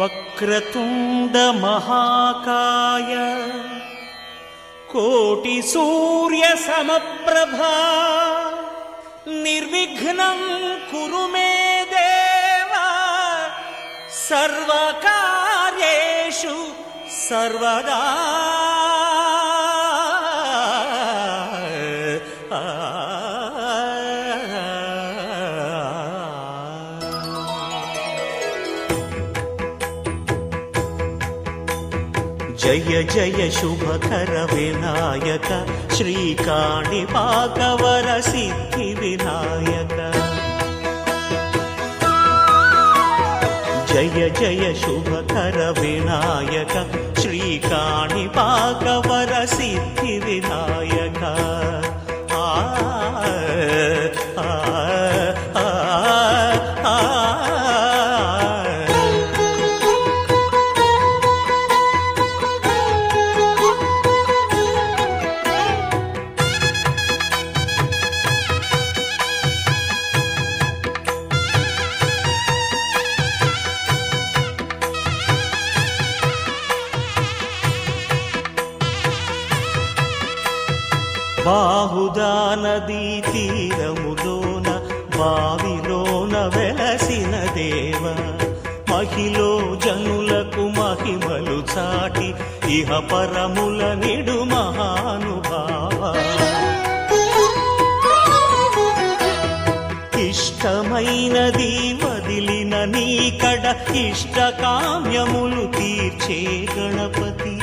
వక్రతుండ మహాకాయ కోటి సూర్య సమప్రభా నిర్విఘ్నం కురు మే దేవ సర్వకార్యేషు సర్వదా. జయ జయ శుభకర వినాయక శ్రీకాణిపాకవర సిద్ధి వినాయక. జయ జయ శుభకర వినాయక శ్రీకాణిపాకవర సిద్ధి వినాయక. బాహుదా నదీ తీరములోన బావిలోన వెలసిన దేవ మహిలో జనులకు మహిమలు చాటి ఇహ పరముల నిడు మహానుభావ. ఇష్టమైనది వదిలిన నీకడ ఇష్ట కామ్యములు తీర్చే గణపతి.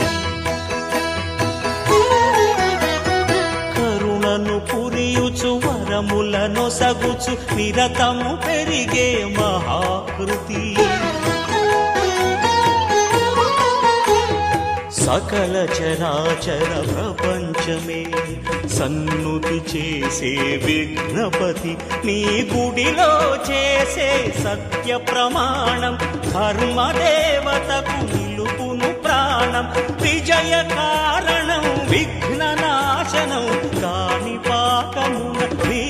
పురియుచు వరములను సగుచు నిరతము పెరిగే మహాకృతి. సకల చరాచర ప్రపంచమే సన్నుతి చేసే విఘ్నపతి. నీ గుడిలో చేసే సత్య ప్రమాణం ధర్మదేవతకు నిలుపును ప్రాణం. విజయ కారణం విఘ్న నాశనం కాణిపాకమున నీ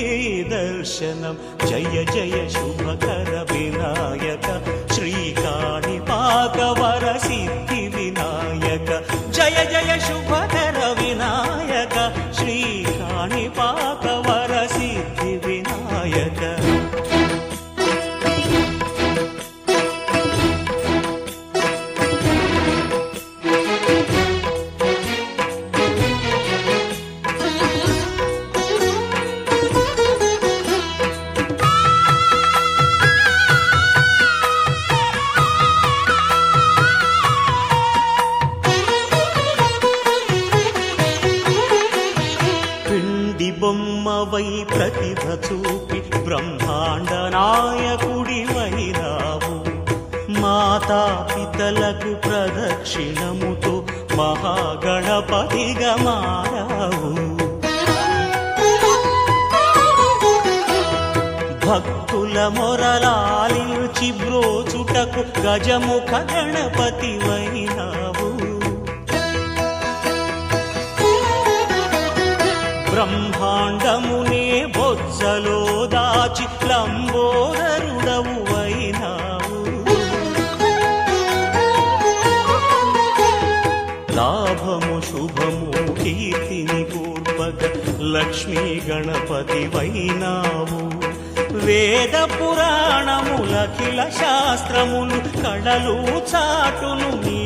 దర్శనం. జయ జయ శుభకర వినాయక శ్రీకాణిపాకవర సిద్ధి వినాయక. జయ జయ శుభకర వినాయక శ్రీకాణిపాకవర సిద్ధి వినాయక. బొమ్మవై ప్రతిభ చూపి బ్రహ్మాండ నాయకుడి వైరావు. మాతా పితలకు ప్రదక్షిణముతో మహాగణపతిగా మారావు. భక్తుల మొరలాలించి బ్రోచుటకు గజముఖ గణపతి వైనావు. బ్రహ్మాండమునే బొజ్జలో దాచి లంబోదరుడవు అయినావు. లాభము శుభము కీర్తిని పూర్వక లక్ష్మీ గణపతి వైనావు. వేద పురాణములఖిల శాస్త్రములు కళలు చాటును నీ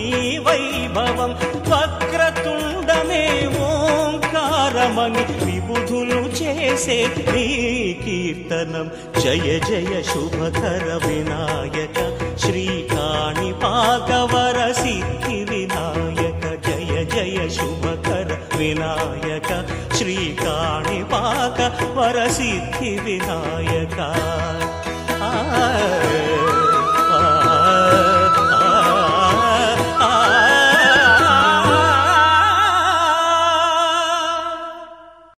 వైభవం. వక్రతుండమే ఓంకారమని విబుధులు చేసే నీ కీర్తనం. జయ జయ శుభకర వినాయక శ్రీకాణిపాకవర సిద్ధి వినాయక. జయ జయ శుభకర వినాయక శ్రీకాణిపాకవర సిద్ధి వినాయక.